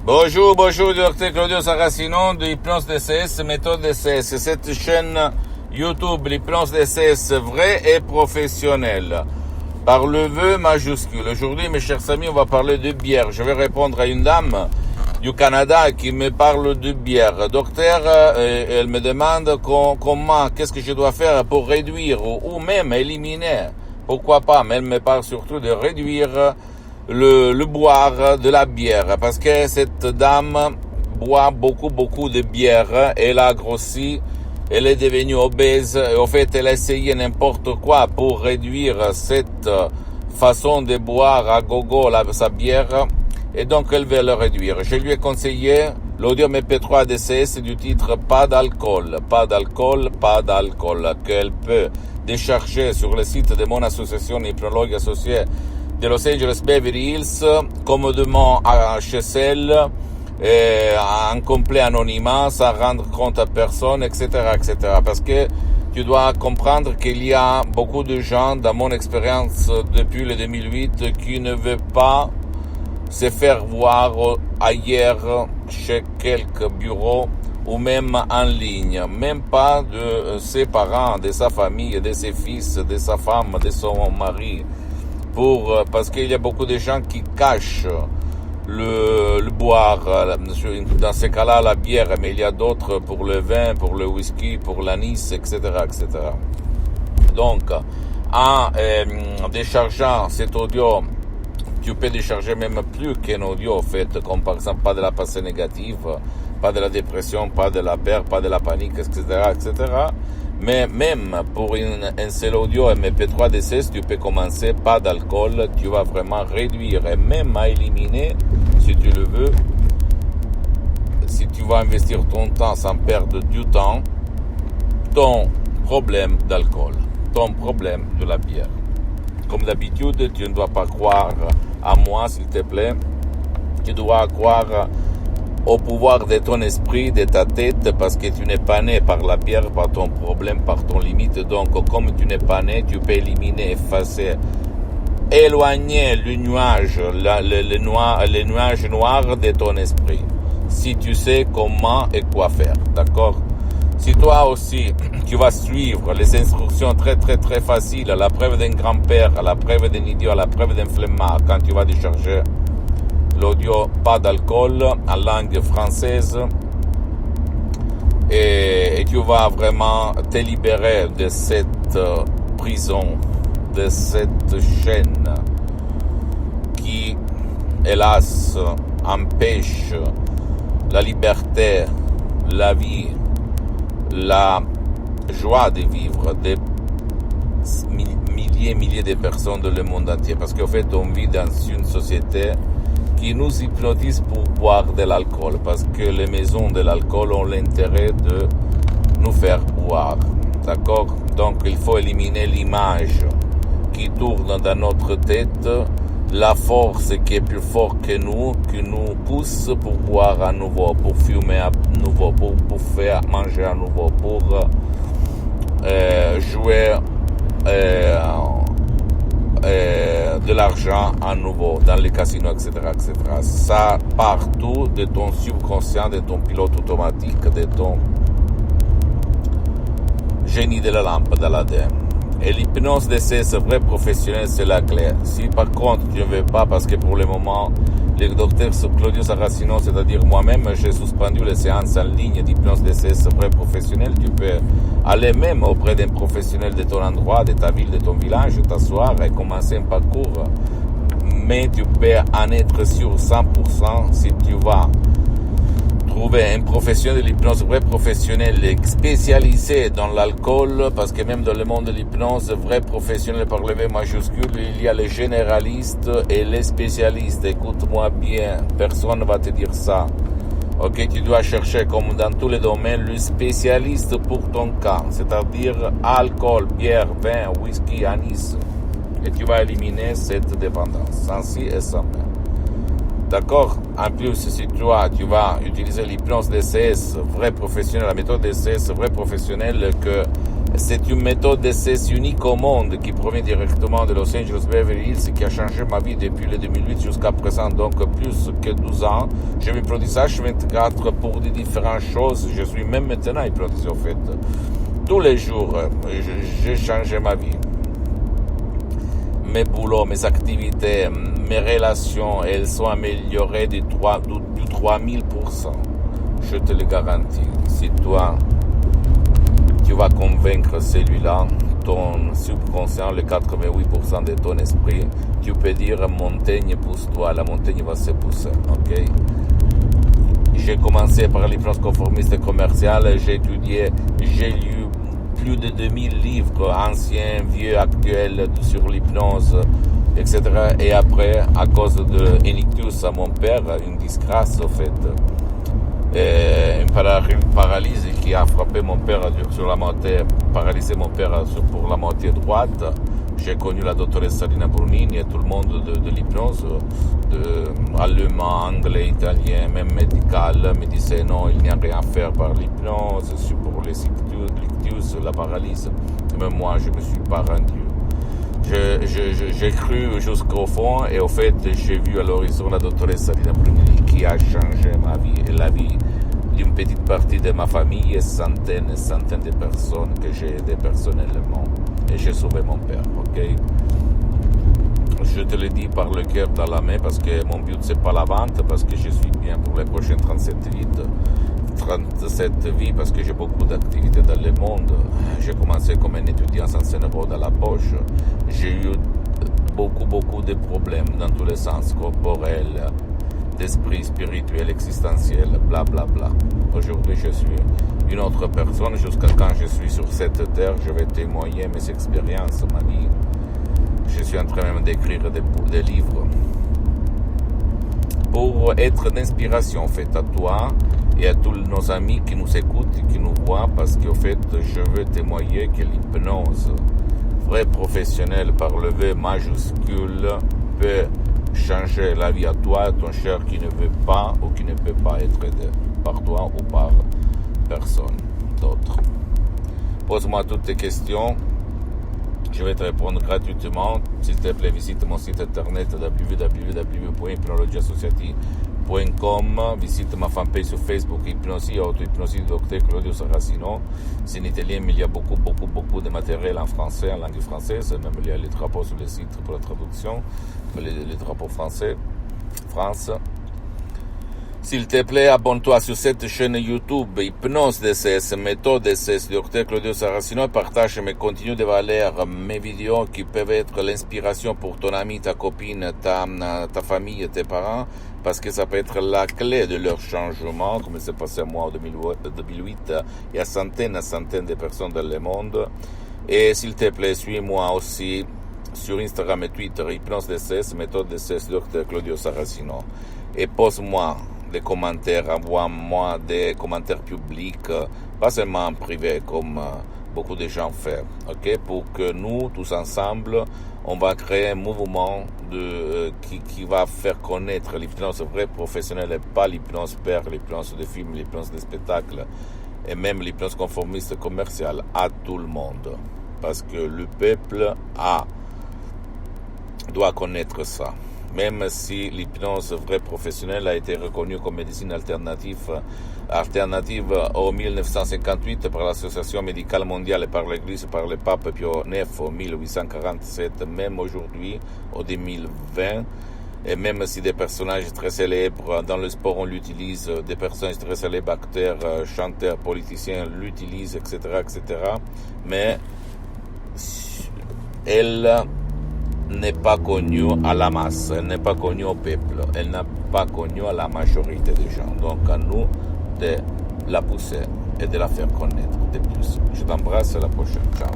Bonjour, docteur Claudio Saracino de Hypnose DCS, méthode DCS. Cette chaîne YouTube, l'Hypnose DCS vrai et professionnel. Par le vœu majuscule. Aujourd'hui, mes chers amis, on va parler de bière. Je vais répondre à une dame du Canada qui me parle de bière. Docteur, elle me demande comment, qu'est-ce que je dois faire pour réduire ou même éliminer. Pourquoi pas, mais elle me parle surtout de réduire le boire de la bière, parce que cette dame boit beaucoup de bière, elle a grossi, elle est devenue obèse, et au fait elle a essayé n'importe quoi pour réduire cette façon de boire à gogo sa bière, et donc elle veut le réduire. Je lui ai conseillé l'audio MP3 DCS du titre Pas d'alcool, qu'elle peut décharger sur le site de mon association hypnologue associée de Los Angeles Beverly Hills, commodement chez elle, en complet anonymat, sans rendre compte à personne, etc. Parce que tu dois comprendre qu'il y a beaucoup de gens, dans mon expérience depuis le 2008, qui ne veulent pas se faire voir ailleurs, chez quelques bureaux, ou même en ligne, même pas de ses parents, de sa famille, de ses fils, de sa femme, de son mari. Parce qu'il y a beaucoup de gens qui cachent le boire, dans ces cas-là la bière, mais il y a d'autres pour le vin, pour le whisky, pour l'anis, etc. Donc, en déchargeant cet audio, tu peux décharger même plus qu'un audio, en fait, comme par exemple pas de la pensée négative, pas de la dépression, pas de la peur, pas de la panique, etc. Mais même pour un seul audio MP3 DCS, tu peux commencer pas d'alcool, tu vas vraiment réduire et même à éliminer, si tu le veux, si tu vas investir ton temps sans perdre du temps, ton problème d'alcool, ton problème de la bière. Comme d'habitude, tu ne dois pas croire à moi, s'il te plaît, tu dois croire au pouvoir de ton esprit, de ta tête, parce que tu n'es pas né par la bière, par ton problème, par ton limite. Donc, comme tu n'es pas né, tu peux éliminer, effacer, éloigner le nuage, les nuages noirs de ton esprit. Si tu sais comment et quoi faire, d'accord? Si toi aussi, tu vas suivre les instructions très faciles, à la preuve d'un grand-père, à la preuve d'un idiot, à la preuve d'un flemmard, quand tu vas décharger l'audio Pas d'alcool en langue française, et tu vas vraiment te libérer de cette prison, de cette chaîne qui, hélas, empêche la liberté, la vie, la joie de vivre des milliers de personnes dans le monde entier. Parce qu'en fait, on vit dans une société qui nous hypnotise pour boire de l'alcool, parce que les maisons de l'alcool ont l'intérêt de nous faire boire, d'accord? Donc il faut éliminer l'image qui tourne dans notre tête, la force qui est plus forte que nous, qui nous pousse pour boire à nouveau, pour fumer à nouveau, pour faire manger à nouveau, pour jouer de l'argent à nouveau dans les casinos, etc. Ça partout de ton subconscient, de ton pilote automatique, de ton génie de la lampe dans l'ADN. Et l'hypnose DCS vrai professionnel, c'est la clé. Si par contre tu ne veux pas, parce que pour le moment, le docteur Claudio Saracino, c'est-à-dire moi-même, j'ai suspendu les séances en ligne d'hypnose DCS vrai professionnel, tu peux aller même auprès d'un professionnel de ton endroit, de ta ville, de ton village, t'asseoir et commencer un parcours. Mais tu peux en être sûr 100% si tu vas trouver un professionnel de l'hypnose vrai professionnel spécialisé dans l'alcool, parce que même dans le monde de l'hypnose vrai professionnel par le V majuscule, il y a les généralistes et les spécialistes. Écoute-moi bien, personne ne va te dire ça. Ok, tu dois chercher, comme dans tous les domaines, le spécialiste pour ton cas, c'est-à-dire alcool, bière, vin, whisky, anis, et tu vas éliminer cette dépendance, sans si et sans mais. D'accord? En plus, si toi, tu vas utiliser l'hypnose DCS vrai professionnel, la méthode DCS vrai professionnel que C'est une méthode d'essai unique au monde qui provient directement de Los Angeles Beverly Hills qui a changé ma vie depuis le 2008 jusqu'à présent, donc plus que 12 ans. Je m'hypnotise H24 pour des différentes choses. Je suis même maintenant hypnotisé au fait. Tous les jours, j'ai changé ma vie. Mes boulots, mes activités, mes relations, elles sont améliorées du 3000%. Je te le garantis. Si toi, tu vas convaincre celui-là, ton subconscient, le 88% de ton esprit, tu peux dire montagne, pousse-toi, la montagne va se pousser, ok? J'ai commencé par l'hypnose conformiste commerciale, j'ai étudié, j'ai lu plus de 2000 livres, anciens, vieux, actuels, sur l'hypnose, etc. Et après, à cause de Enictus à mon père, une disgrâce, au fait, une paralysie qui a frappé mon père sur la moitié, paralysé mon père pour la moitié droite. J'ai connu la doctoresse Salina Brunini et tout le monde de l'hypnose, allemand, anglais, italien, même médical, me disait non, il n'y a rien à faire par l'hypnose, pour les ictus, la paralysie. Même moi, je ne me suis pas rendu. J'ai cru jusqu'au fond et au fait, j'ai vu à l'horizon la doctoresse Salina Brunini qui a changé ma vie et la vie d'une petite partie de ma famille et centaines de personnes que j'ai aidées personnellement. Et j'ai sauvé mon père, ok? Je te le dis par le cœur dans la main parce que mon but c'est pas la vente, parce que je suis bien pour les prochaines 37 vies parce que j'ai beaucoup d'activités dans le monde. J'ai commencé comme un étudiant sans cerveau dans la poche. J'ai eu beaucoup de problèmes dans tous les sens, corporels, d'esprit, spirituel, existentiel, blablabla. Bla, bla. Aujourd'hui, je suis une autre personne. Jusqu'à quand je suis sur cette terre, je vais témoigner mes expériences, ma vie. Je suis en train même d'écrire des livres pour être d'inspiration, en fait, à toi et à tous nos amis qui nous écoutent et qui nous voient, parce qu'au fait, je veux témoigner que l'hypnose, vrai professionnel par le V majuscule, peut changer la vie à toi, à ton cher qui ne veut pas ou qui ne peut pas être aidé par toi ou par personne d'autre. Pose-moi toutes tes questions, je vais te répondre gratuitement. S'il te plaît, visite mon site internet www.hypnologieassociative.com, visite ma fanpage sur Facebook, Hypnosie, Auto-Hypnosie du Dr Claudio Saracino. C'est en italien, mais il y a beaucoup de matériel en français, en langue française. Même il y a les drapeaux sur le site pour la traduction, les drapeaux français, France. S'il te plaît, abonne-toi sur cette chaîne YouTube, Hypnose DCS, méthode DCS, Dr Claudio Saracino, et partage mes contenus de valeur, mes vidéos qui peuvent être l'inspiration pour ton ami, ta copine, ta famille, tes parents, parce que ça peut être la clé de leur changement, comme c'est passé à moi en 2008, il y a centaines de personnes dans le monde. Et s'il te plaît, suis-moi aussi sur Instagram et Twitter, Hypnose DCS, méthode DCS, Dr Claudio Saracino. Et pose-moi des commentaires, envoie-moi des commentaires publics, pas seulement en privé comme beaucoup de gens font, ok? Pour que nous, tous ensemble, on va créer un mouvement qui va faire connaître l'hypnose vraie professionnelle et pas l'hypnose père, l'hypnose de film, l'hypnose de spectacle et même l'hypnose conformiste commerciale à tout le monde. Parce que le peuple doit connaître ça. Même si l'hypnose vraie professionnelle a été reconnue comme médecine alternative en 1958 par l'Association médicale mondiale et par l'Église, par le pape Pio IX en 1847, même aujourd'hui, en 2020, et même si des personnages très célèbres dans le sport on l'utilise, des personnages très célèbres, acteurs, chanteurs, politiciens l'utilisent, etc., mais elle n'est pas connue à la masse, elle n'est pas connue au peuple, elle n'est pas connue à la majorité des gens. Donc à nous de la pousser et de la faire connaître de plus. Je t'embrasse, à la prochaine. Ciao.